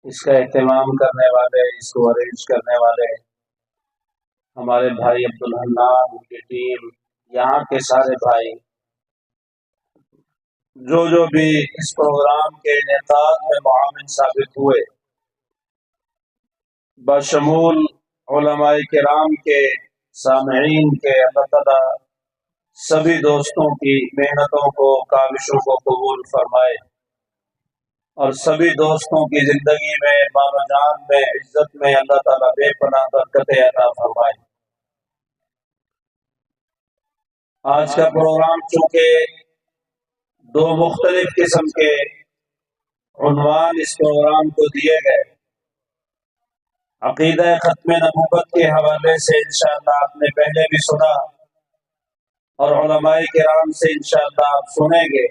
اس کا اہتمام کرنے والے، اس کو ارینج کرنے والے ہمارے بھائی عبدالحنان، ان کی ٹیم، یہاں کے سارے بھائی جو بھی اس پروگرام کے انعقاد میں معاون ثابت ہوئے، بشمول علماء کرام کے، سامعین کے، اللہ تعالیٰ سبھی دوستوں کی محنتوں کو، کاوشوں کو قبول فرمائے اور سبھی دوستوں کی زندگی میں، مال و جان میں، عزت میں اللہ تعالیٰ بے پناہ برکت عطا فرمائے۔ آج کا پروگرام چونکہ دو مختلف قسم کے عنوان اس پروگرام کو دیے گئے، عقیدہ ختم نبوت کے حوالے سے انشاءاللہ آپ نے پہلے بھی سنا اور علماء کرام سے انشاءاللہ آپ سنیں گے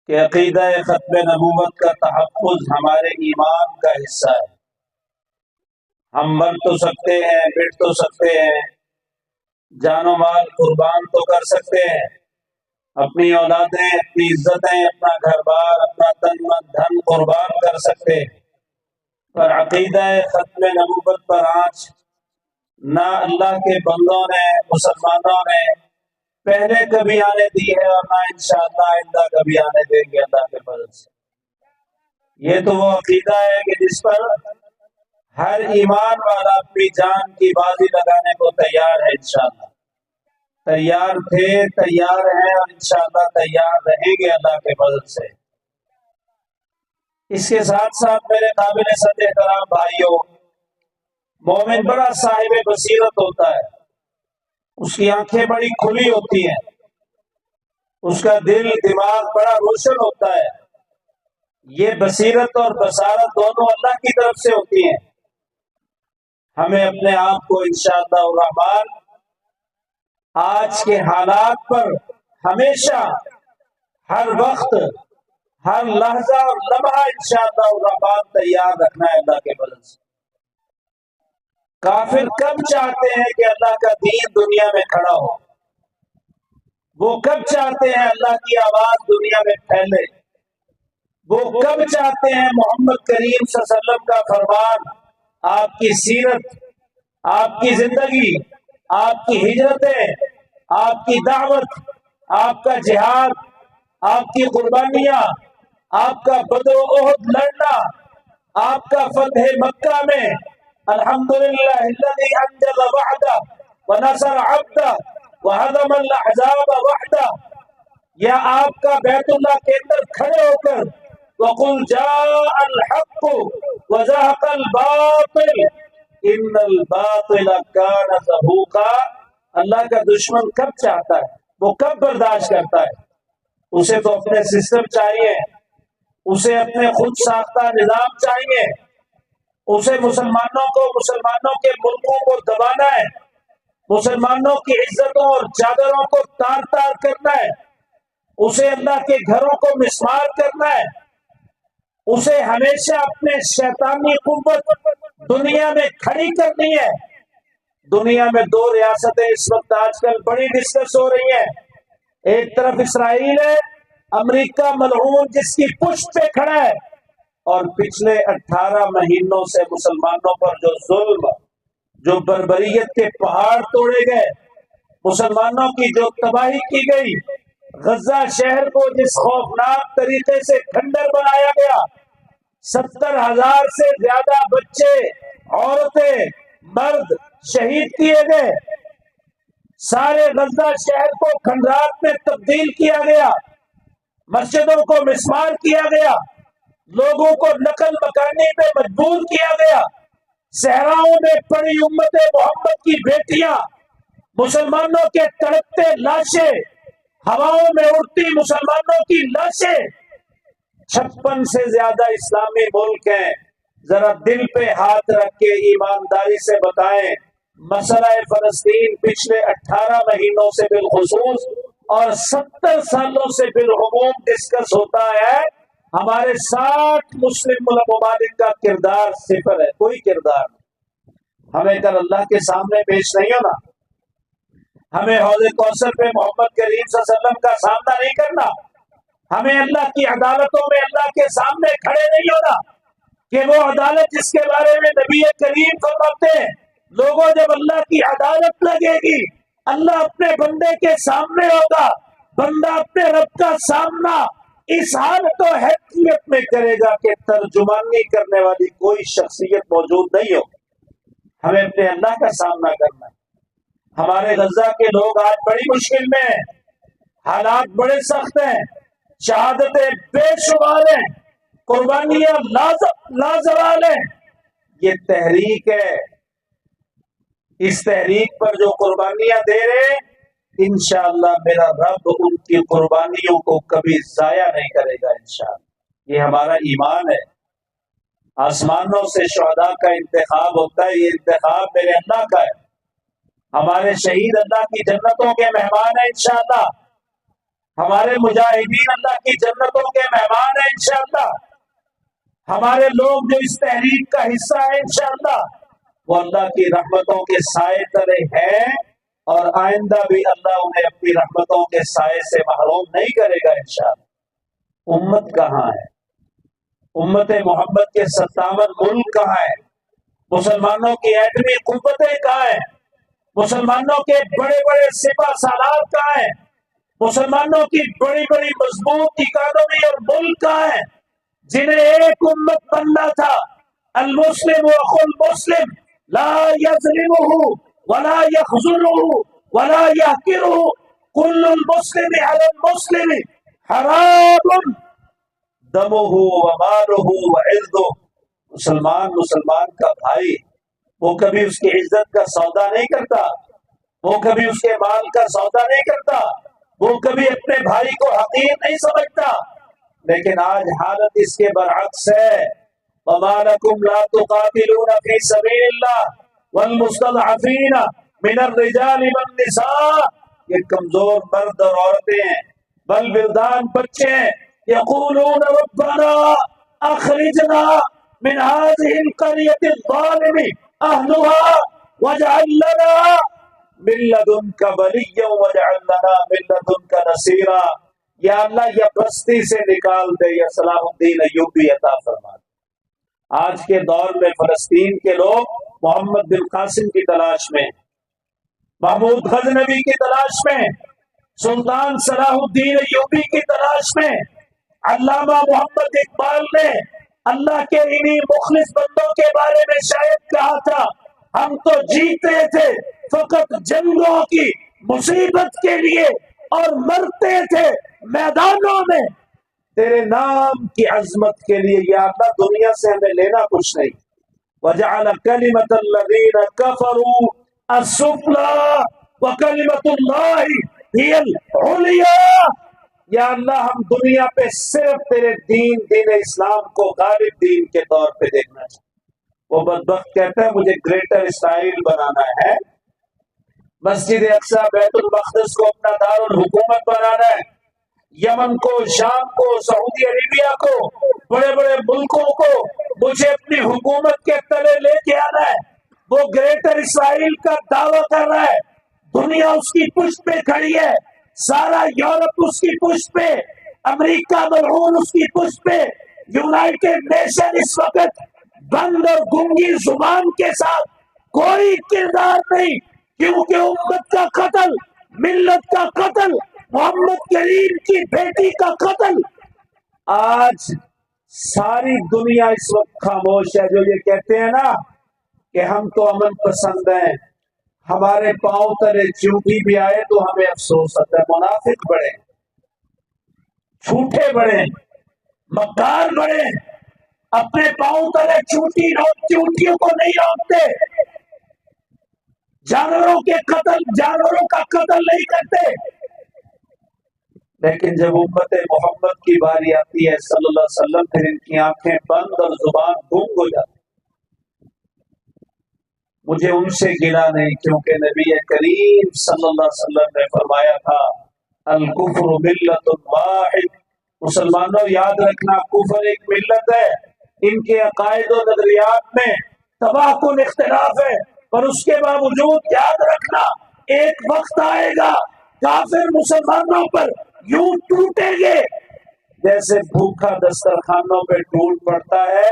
کہ عقیدہ ختم نبوت کا تحفظ ہمارے ایمان کا حصہ ہے۔ ہم مر تو سکتے ہیں، مٹ تو سکتے ہیں، جان و مال قربان تو کر سکتے ہیں، اپنی اولادیں، اپنی عزتیں، اپنا گھر بار، اپنا تن من دھن قربان کر سکتے ہیں، پر عقیدہ ختم نبوت پر آنچ نہ اللہ کے بندوں نے، مسلمانوں نے پہلے کبھی آنے دی ہے اور نہ انشاءاللہ آئندہ کبھی آنے دیں گے اللہ کے فضل سے۔ یہ تو وہ عقیدہ ہے کہ جس پر ہر ایمان والا اپنی جان کی بازی لگانے کو تیار ہے، انشاءاللہ تیار تھے، تیار ہیں اور انشاءاللہ تیار رہیں گے اللہ کے فضل سے۔ اس کے ساتھ ساتھ میرے قابل صد احترام بھائیوں، مومن بڑا صاحب بصیرت ہوتا ہے، اس کی آنکھیں بڑی کھلی ہوتی ہیں، اس کا دل دماغ بڑا روشن ہوتا ہے۔ یہ بصیرت اور بصارت دونوں اللہ کی طرف سے ہوتی ہیں۔ ہمیں اپنے آپ کو انشاءاللہ الرحمن آج کے حالات پر ہمیشہ، ہر وقت، ہر لحظہ اور لمحہ انشاءاللہ الرحمن تیار رکھنا ہے اللہ کے فضل سے۔ کافر کب چاہتے ہیں کہ اللہ کا دین دنیا میں کھڑا ہو؟ وہ کب چاہتے ہیں اللہ کی آواز دنیا میں پھیلے؟ وہ کب چاہتے ہیں محمد کریم صلی اللہ علیہ وسلم کا فرمان، آپ کی سیرت، آپ کی زندگی، آپ کی ہجرتیں، آپ کی دعوت، آپ کا جہاد، آپ کی قربانیاں، آپ کا بدر و احد لڑنا، آپ کا فتح مکہ میں الحمدللہ الذی انجز وعدہ ونصر عبدہ وہدم الاحزاب وحدہ، یا آپ کا بیت اللہ کے اندر کھڑے ہو کر وَقُلْ جَاءَ الْحَقُّ وَزَهَقَ الْبَاطِلُ إِنَّ الْبَاطِلَ كَانَ زَهُوقًا۔ اللہ کا دشمن کب چاہتا ہے، وہ کب برداشت کرتا ہے؟ اسے تو اپنے سسٹم چاہیے، اسے اپنے خود ساختہ نظام چاہیے، اسے مسلمانوں کو، مسلمانوں کے ملکوں کو دبانا ہے، مسلمانوں کی عزتوں اور چادروں کو تار تار کرنا ہے، اسے اللہ کے گھروں کو مسمار کرنا ہے، اسے ہمیشہ اپنے شیطانی قوت دنیا میں کھڑی کرنی ہے۔ دنیا میں دو ریاستیں اس وقت آج کل بڑی ڈسکس ہو رہی ہیں، ایک طرف اسرائیل ہے، امریکہ ملعون جس کی پشت پہ کھڑا ہے، اور پچھلے 18 مہینوں سے مسلمانوں پر جو ظلم، جو بربریت کے پہاڑ توڑے گئے، مسلمانوں کی جو تباہی کی گئی، غزہ شہر کو جس خوفناک طریقے سے کھنڈر بنایا گیا، 70,000 سے زیادہ بچے، عورتیں، مرد شہید کیے گئے، سارے غزہ شہر کو کھنڈرات میں تبدیل کیا گیا، مسجدوں کو مسمار کیا گیا، لوگوں کو نقل مکانی پہ مجبور کیا گیا، صحراؤں میں پڑی امت محمد کی بیٹیاں، مسلمانوں کے تڑپتے لاشیں، ہواؤں میں اڑتی مسلمانوں کی لاشیں، 56 سے زیادہ اسلامی ملک ہیں۔ ذرا دل پہ ہاتھ رکھ کے ایمانداری سے بتائیں، مسئلہ فلسطین پچھلے 18 مہینوں سے بالخصوص اور 70 سالوں سے بالعموم ڈسکس ہوتا ہے، ہمارے 60 مسلم ممالک کا کردار صفر ہے، کوئی کردار نہیں۔ ہمیں کل اللہ کے سامنے پیش نہیں ہونا، ہمیں حوض کوثر پہ محمد کریم صلی اللہ علیہ وسلم کا سامنا نہیں کرنا، ہمیں اللہ کی عدالتوں میں اللہ کے سامنے کھڑے نہیں ہونا کہ وہ عدالت جس کے بارے میں نبی کریم فرماتے ہیں لوگوں جب اللہ کی عدالت لگے گی اللہ اپنے بندے کے سامنے ہوگا، بندہ اپنے رب کا سامنا اس حالت و حیثیت میں کرے گا کہ ترجمانی کرنے والی کوئی شخصیت موجود نہیں ہو۔ ہمیں اپنے اللہ کا سامنا کرنا ہے۔ ہمارے غزہ کے لوگ آج بڑی مشکل میں ہیں، حالات بڑے سخت ہیں، شہادتیں بے شمار ہیں، قربانیاں لازوال ہیں۔ یہ تحریک ہے، اس تحریک پر جو قربانیاں دے رہے انشاءاللہ میرا رب ان کی قربانیوں کو کبھی ضائع نہیں کرے گا انشاءاللہ۔ یہ ہمارا ایمان ہے۔ آسمانوں سے شہداء کا انتخاب ہوتا ہے، یہ انتخاب میرے اللہ کا ہے۔ ہمارے شہید اللہ کی جنتوں کے مہمان ہیں انشاءاللہ، ہمارے مجاہدین اللہ کی جنتوں کے مہمان ہیں انشاءاللہ، ہمارے لوگ جو اس تحریک کا حصہ ہیں انشاءاللہ وہ اللہ کی رحمتوں کے سائے تلے ہیں، اور آئندہ بھی اللہ انہیں اپنی رحمتوں کے سائے سے محروم نہیں کرے گا انشاءاللہ۔ امت کہاں ہے؟ امت محمد کے 57 ملک کہاں ہیں؟ مسلمانوں کی ایٹمی قوتیں کہاں ہیں؟ مسلمانوں کے بڑے بڑے سپہ سالار کہاں ہیں؟ مسلمانوں کی بڑی بڑی مضبوط اکانومی اور ملک کہاں ہیں جنہیں ایک امت بننا تھا؟ المسلم اخو المسلم لا یظلمہ ولا یخذلہ ولا یحقرہ کل المسلم علی المسلم حرام دمہ ومالہ وعرضہ۔ مسلمان کا بھائی وہ کبھی اس کی عزت کا سودا نہیں کرتا، وہ کبھی اس کے مال کا سودا نہیں کرتا، وہ کبھی اپنے بھائی کو حقیر نہیں سمجھتا۔ لیکن آج حالت اس کے برعکس ہے۔ وَمَا لَكُمْ لَا تُقَاتِلُونَ فِي سَبِيلِ اللَّهِ وَالْمُسْتَضْعَفِينَ مِنَ الرِّجَالِ وَالنِّسَاءِ، یہ کمزور مرد اور عورتیں ہیں، بل بلدان بچے ہیں، يَقُولُونَ رَبَّنَا أَخْرِجْنَا مِنْ هَذِهِ الْقَرْيَةِ الظَّالِمِ أَهْلُهَا وَاجْعَل لَّنَا مِن لَّدُنكَ وَلِيًّا وَاجْعَل لَّنَا مِن لَّدُنكَ نَصِيرًا۔ یا اللہ یہ بستی سے نکال دے، یا صلاح الدین ایوبی عطا فرما دے۔ آج کے دور میں فلسطین کے لوگ محمد بن قاسم کی تلاش میں، محمود غزنوی کی تلاش میں، سلطان صلاح الدین ایوبی کی تلاش میں۔ علامہ محمد اقبال نے اللہ کے انہی مخلص بندوں کے بارے میں شاید کہا تھا، ہم تو جیتے تھے فقط جنگوں کی مصیبت کے لیے اور مرتے تھے میدانوں میں تیرے نام کی عظمت کے لیے۔ یا اللہ دنیا سے ہمیں لینا کچھ نہیں۔ وَجَعَلَ كَلِمَةَ الَّذِينَ كَفَرُوا السُّفْلَىٰ وَكَلِمَةُ اللَّهِ هِيَ الْعُلْيَا۔ یا اللہ ہم دنیا پہ صرف تیرے دین اسلام کو غالب دین کے طور پہ دیکھنا چاہتے۔ وہ بدبخت کہتا ہے مجھے گریٹر اسرائیل بنانا ہے، مسجد اقصی بیت المقدس کو اپنا دارالحکومت بنانا ہے، یمن کو، شام کو، سعودی عربیہ کو، بڑے بڑے ملکوں کو مجھے اپنی حکومت کے تلے لے کے آنا ہے۔ وہ گریٹر اسرائیل کا دعویٰ کر رہا ہے، دنیا اس کی پشت پہ کھڑی ہے، سارا یورپ اس کی پشت پہ، امریکہ ملعون اس کی پشت پہ، یونائیٹڈ نیشن اس وقت بند اور گنگی زبان کے ساتھ کوئی کردار نہیں، کیونکہ امت کا قتل، ملت کا قتل، محمد کریم کی بیٹی کا قتل۔ آج ساری دنیا اس وقت خاموش ہے، جو یہ کہتے ہیں نا کہ ہم تو امن پسند ہیں، ہمارے پاؤں تلے چیونٹی بھی آئے تو ہمیں افسوس ہوتا ہے۔ منافق بڑے، جھوٹے بڑے، مکار بڑے، اپنے پاؤں تلے چیونٹیوں کو نہیں روکتے، جانوروں کا قتل نہیں کرتے۔ لیکن جب امت محمد کی باری آتی ہے صلی اللہ علیہ وسلم، پھر ان کی آنکھیں بند اور زبان گنگ ہو جاتی۔ مجھے ان سے گلا نہیں، کیونکہ نبی کریم صلی اللہ علیہ وسلم نے فرمایا تھا الکفر ملت واحد۔ مسلمانوں یاد رکھنا کفر ایک ملت ہے، ان کے عقائد و نظریات میں تباہ کن اختلاف ہے، پر اس کے باوجود یاد رکھنا ایک وقت آئے گا کافر مسلمانوں پر یوں ٹوٹیں گے جیسے بھوکا دسترخوانوں پہ ٹوٹ پڑتا ہے۔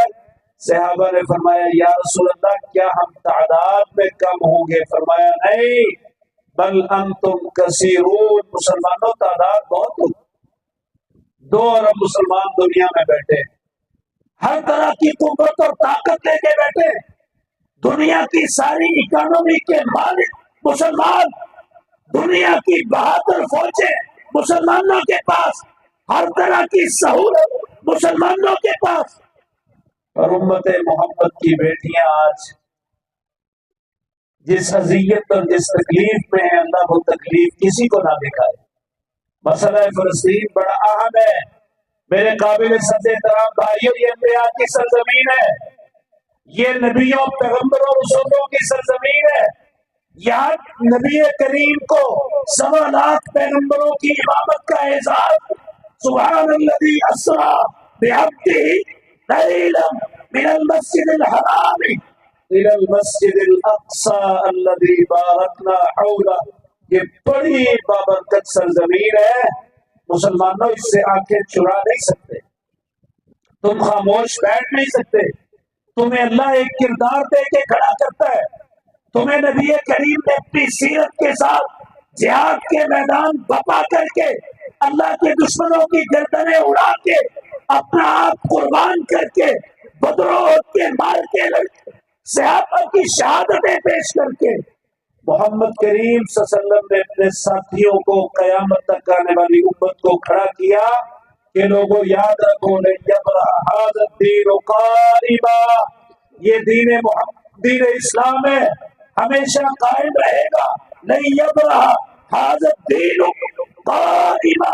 صحابہ نے فرمایا یا رسول اللہ کیا ہم تعداد میں کم ہوں گے؟ فرمایا نہیں، بل انتم کثیرون، مسلمانوں تعداد بہت ہوگی، 2 ارب مسلمان دنیا میں بیٹھے، ہر طرح کی قوت اور طاقت لے کے بیٹھے، دنیا کی ساری اکانومی کے مالک مسلمان، دنیا کی 72 فوجیں مسلمانوں کے پاس، ہر طرح کی سہولت مسلمانوں کے پاس، اور امت محمد کی بیٹیاں آج جس اذیت اور جس تکلیف میں ہے، اللہ وہ تکلیف کسی کو نہ دکھائے۔ مسئلہ فلسطین بڑا اہم ہے میرے قابل صد احترام بھائیوں، یہ انبیاء کی سرزمین ہے، یہ نبیوں پیغمبروں رسولوں کی سرزمین ہے، یہاں نبی کریم کو 1.25 لاکھ پیغمبروں کی امامت کا اعزاز، سبحان الذی اسریٰ بعبدہ لیلا من المسجد الحرام الى المسجد الاقصى الذي باركنا حوله، یہ بڑی بابرکت سرزمین ہے، مسلمانوں اس سے آنکھیں چرا نہیں سکتے، تم خاموش بیٹھ نہیں سکتے، تمہیں اللہ ایک کردار دے کے کھڑا کرتا ہے، تمہیں نبی کریم نے اپنی سیرت کے ساتھ جہاد کے میدان بپا کر کے اللہ کے دشمنوں کی گردنیں اڑا کے اپنا آپ قربان کر کے بدروں کے مار کے صحابہ کی شہادتیں پیش کر کے محمد کریم صلی اللہ علیہ وسلم نے اپنے ساتھیوں کو قیامت تک آنے والی امت کو کھڑا کیا کہ لوگوں یاد رکھو هذا الدین قائما، یہ دین اسلام ہے، ہمیشہ قائم رہے گا، نہیں یبرہ هذا الدین قائما،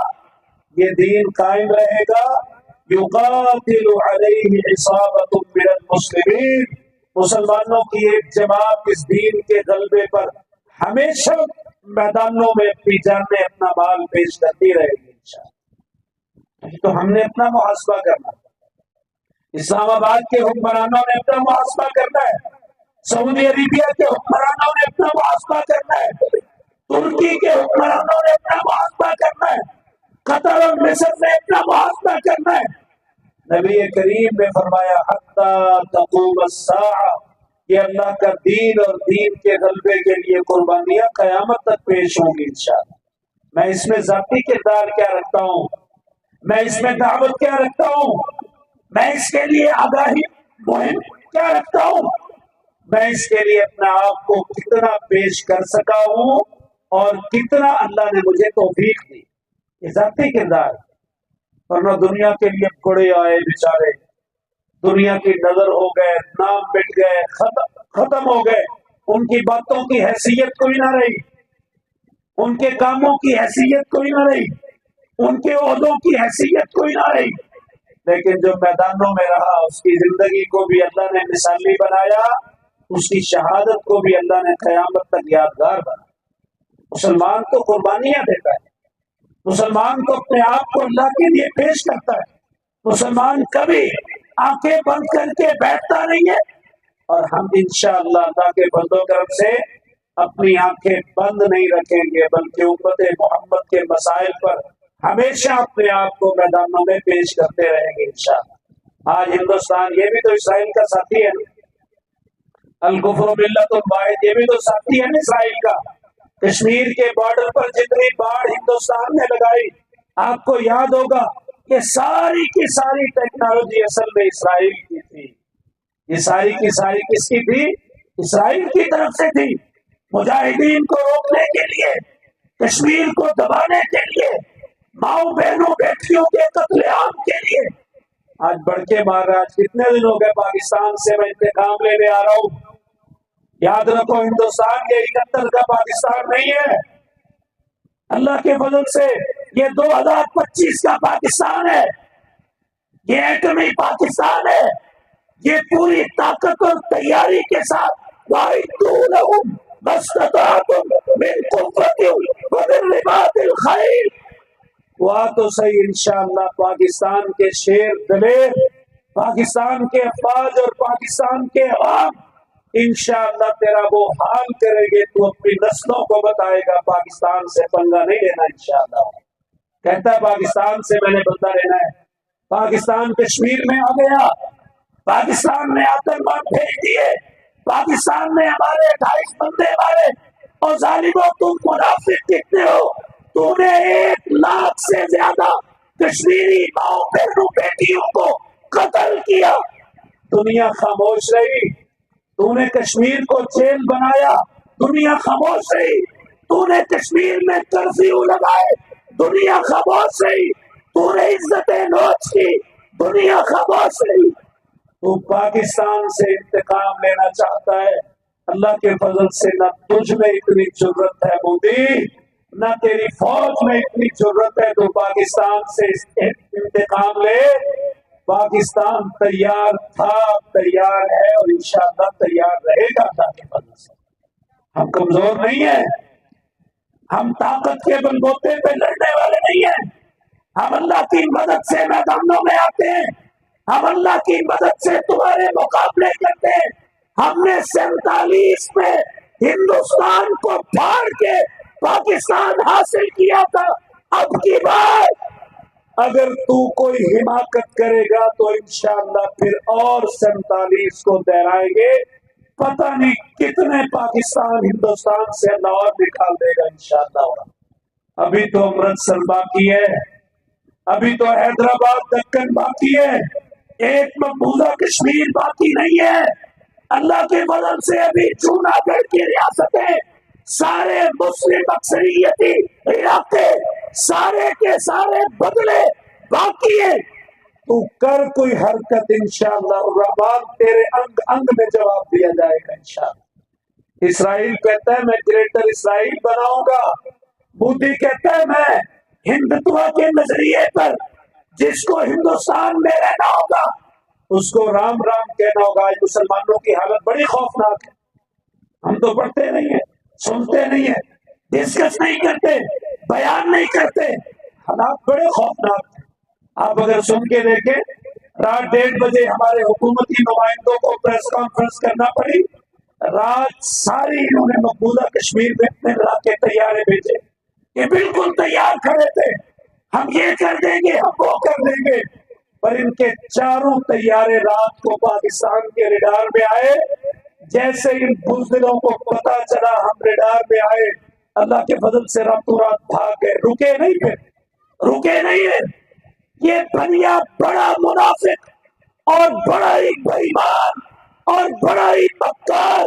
یہ دین قائم رہے گا، یقاتل علیہ عصابۃ من المسلمین، مسلمانوں کی ایک جماعت اس دین کے غلبے پر ہمیشہ میدانوں میں اپنی جانیں اپنا مال پیش کرتی رہے گی انشاءاللہ۔ تو ہم نے اپنا محاسبہ کرنا، اسلام آباد کے حکمرانوں نے اپنا محاسبہ کرنا ہے، سعودی عربیہ کے حکمرانوں نے اپنا محاسبہ کرنا ہے، ترکی کے حکمرانوں نے اپنا محاسبہ کرنا ہے، قطر اور مصر نے اپنا محاسبہ کرنا ہے۔ نبی کریم نے فرمایا حتی تقوم الساعہ، یہ اللہ کا دین اور دین کے غلبے کے لیے قربانیاں قیامت تک پیش ہوں گی انشاءاللہ۔ میں اس میں ذاتی کردار کیا رکھتا ہوں، میں اس میں دعوت کیا رکھتا ہوں، میں اس کے لیے آگاہی مہم کیا رکھتا ہوں، میں اس کے لیے اپنے آپ کو کتنا پیش کر سکا ہوں اور کتنا اللہ نے مجھے توفیق دی، یہ ذاتی کردار۔ ورنہ دنیا کے لیے بڑے آئے بیچارے، دنیا کی نظر ہو گئے، نام مٹ گئے، ختم ہو گئے، ان کی باتوں کی حیثیت کوئی نہ رہی، ان کے کاموں کی حیثیت کوئی نہ رہی، ان کے عہدوں کی حیثیت کوئی نہ رہی، لیکن جو میدانوں میں رہا اس کی زندگی کو بھی اللہ نے مثالی بنایا، اس کی شہادت کو بھی اللہ نے قیامت تک یادگار بنایا۔ مسلمان تو قربانیاں دیتا ہے، مسلمان تو اپنے آپ کو اللہ کے لیے پیش کرتا ہے، مسلمان کبھی آنکھیں بند کر کے بیٹھتا نہیں ہے، اور ہم انشاءاللہ اللہ کے فضل و کرم سے اپنی آنکھیں بند نہیں رکھیں گے، بلکہ امت محمد کے مسائل پر ہمیشہ اپنے آپ کو میدانوں میں پیش کرتے رہیں گے انشاءاللہ۔ آج ہندوستان یہ بھی تو اسرائیل کا ساتھی ہے، الکفر ملت واحد، یہ بھی تو ساتھی ہے نا اسرائیل کا۔ کشمیر کے بارڈر پر جتنی باڑ ہندوستان نے لگائی، آپ کو یاد ہوگا کہ ساری کی ساری ٹیکنالوجی اصل میں اسرائیل کی تھی، یہ ساری کی ساری کس کی تھی؟ اسرائیل کی طرف سے تھی، مجاہدین کو روکنے کے لیے، کشمیر کو دبانے کے لیے، ماؤں بہنوں بیٹیوں کے قتل عام کے لیے۔ آج بڑھ کے مار رہا، آج کتنے دن ہو گئے پاکستان سے میں انتقام لینے آ رہا ہوں۔ یاد رکھو ہندوستان یہ 71 کا پاکستان نہیں ہے، اللہ کے فضل سے یہ 2025 کا پاکستان ہے، یہ ایٹمی پاکستان ہے، یہ پوری طاقت اور تیاری کے ساتھ وَأَعِدُّوا لَهُم مَا اسْتَطَعْتُم مِّن قُوَّةٍ وَمِن رِّبَاطِ الْخَيْلِ، ہوا تو صحیح انشاءاللہ پاکستان کے شیر دلیر، پاکستان کے افواج اور پاکستان کے عوام انشاءاللہ تیرا وہ حال کرے گے، تو اپنی نسلوں کو بتائے گا پاکستان سے پنگا نہیں لینا انشاءاللہ۔ کہتا ہے پاکستان سے میں نے بدلہ لینا ہے، پاکستان کشمیر میں آ گیا، پاکستان نے آتنکواد بھیج دیے، پاکستان نے ہمارے 28 بندے مارے، اور ظالموں تم منافق کتنے ہو؟ تو نے 1 لاکھ سے زیادہ کشمیری ماؤں بہنوں بیٹیوں کو قتل کیا، دنیا خاموش رہی۔ تو نے کشمیر کو جیل بنایا، دنیا خاموش رہی۔ تو نے کشمیر میں کرفیو لگائے، دنیا خاموش رہی۔ تو نے عزتیں نوچ کی، دنیا خاموش رہی۔ تو پاکستان سے انتقام لینا چاہتا ہے، اللہ کے فضل سے نہ تجھ میں اتنی جرت ہے مودی، نہ تیری فوج میں اتنی جرت ہے تو پاکستان سے انتقام لے۔ پاکستان تیار تھا، تیار ہے، اور انشاءاللہ تیار رہے گا اللہ کے فضل سے۔ ہم کمزور نہیں ہیں، ہم طاقت کے بل بوتے پہ لڑنے والے نہیں ہیں، ہم اللہ کی مدد سے میدانوں میں آتے ہیں، ہم اللہ کی مدد سے تمہارے مقابلے کرتے ہیں۔ ہم نے 47 میں ہندوستان کو پھاڑ کے پاکستان حاصل کیا تھا، اب کی بار اگر تو کوئی حماقت کرے گا تو انشاءاللہ پھر اور 47 کو دہرائیں گے، پتہ نہیں کتنے پاکستان ہندوستان سے اللہ اور نکال دے گا انشاءاللہ۔ ابھی تو امرتسر باقی ہے، ابھی تو حیدرآباد دکن باقی ہے، ایک مقبوضہ کشمیر باقی نہیں ہے۔ اللہ کے فضل سے ابھی جوناگڑھ کی ریاستیں، سارے مسلم اکثریتی علاقے، سارے کے سارے بدلے باقی ہیں۔ تو کر کوئی حرکت، انشاءاللہ الرحمن تیرے انگ انگ میں جواب دیا جائے گا انشاءاللہ۔ اسرائیل کہتا ہے میں گریٹر اسرائیل بناؤں گا، مودی کہتا ہے میں ہندوتوا کے نظریے پر جس کو ہندوستان میں رہنا ہوگا اس کو رام رام کہنا ہوگا۔ آج مسلمانوں کی حالت بڑی خوفناک ہے، ہم تو پڑھتے نہیں ہیں، سنتے نہیں ہیں، ڈسکس نہیں کرتے، بیان نہیں کرتے، حالات بڑے خوفناک ہیں۔ آپ اگر سن کے دیکھیں، رات 1:30 بجے ہمارے حکومتی نمائندوں کو پریس کانفرنس کرنا پڑی، رات ساری انہوں نے مقبوضہ کشمیر میں اپنے علاقے طیارے بھیجے کہ بالکل تیار کھڑے تھے، ہم یہ کر دیں گے، ہم وہ کر دیں گے، پر ان کے چاروں طیارے رات کو پاکستان کے ریڈار میں آئے۔ جیسے ان بزدلوں کو پتا چلا ہم ریڈار میں آئے، اللہ کے فضل سے راتوں رات بھاگ گئے، رکے نہیں، پھر رکے نہیں ہیں۔ یہ بنیا بڑا منافق اور بڑا ہی بے ایمان اور بڑا ہی مکار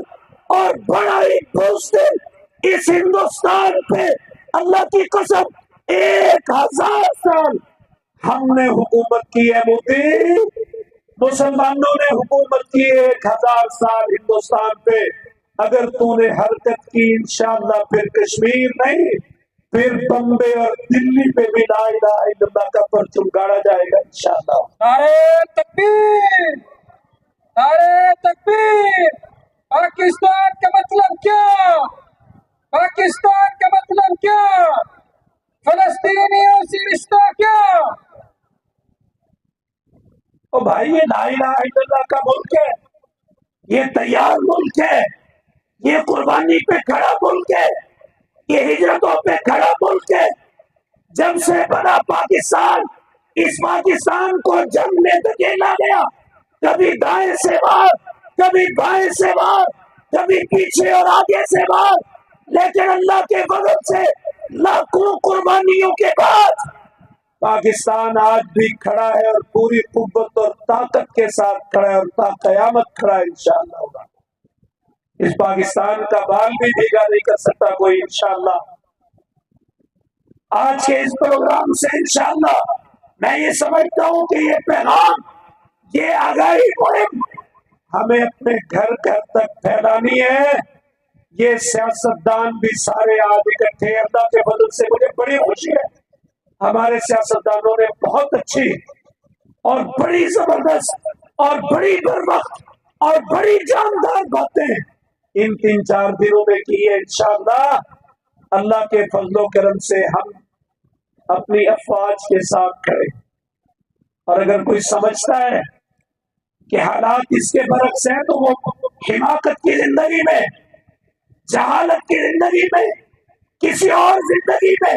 اور بڑا ہی بزدل اس ہندوستان پہ اللہ کی قسم 1000 سال ہم نے حکومت کی ہے مودی، مسلمانوں نے حکومت کی 1000 سال ہندوستان پہ۔ اگر تو نے حرکت کی انشاءاللہ پھر کشمیر نہیں، پھر بمبے اور دلی پہ بھی لا الہ الا اللہ کا پرچم گاڑا جائے گا انشاءاللہ۔ نعرہ تکبیر، نعرہ تکبیر۔ پاکستان کا مطلب کیا؟ پاکستان کا مطلب کیا؟ فلسطینیوں سے رشتہ کیا؟ او بھائی یہ لا الہ الا اللہ کا ملک ہے، یہ تیار ملک ہے، یہ قربانی پہ کھڑا ملک ہے، یہ ہجرتوں پہ کھڑا ملک ہے۔ جب سے بنا پاکستان، اس پاکستان کو جنگ میں دھکیلا گیا، کبھی دائیں سے وار، کبھی بائیں سے وار، کبھی پیچھے اور آگے سے وار، لیکن اللہ کے فضل سے لاکھوں قربانیوں کے بعد پاکستان آج بھی کھڑا ہے اور پوری قوت اور طاقت کے ساتھ کھڑا ہے اور تا قیامت کھڑا ہے انشاءاللہ ہوگا۔ اس پاکستان کا بال بھی بھیگا نہیں کر سکتا کوئی انشاءاللہ۔ آج کے اس پروگرام سے انشاءاللہ میں یہ سمجھتا ہوں کہ یہ پیغام، یہ آگاہی مہم ہمیں اپنے گھر گھر تک پھیلانی ہے۔ یہ سیاستدان بھی سارے آج اکٹھے، اللہ کے فضل سے مجھے بڑی خوشی ہے، ہمارے سیاستدانوں نے بہت اچھی اور بڑی زبردست اور بڑی بروقت اور بڑی جاندار باتیں ان 3-4 دنوں میں کی ہے۔ انشاءاللہ اللہ کے فضل و کرم سے ہم اپنی افواج کے ساتھ کھڑے، اور اگر کوئی سمجھتا ہے کہ حالات اس کے برعکس ہیں تو وہ حماقت کی زندگی میں، جہالت کی زندگی میں، کسی اور زندگی میں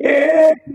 1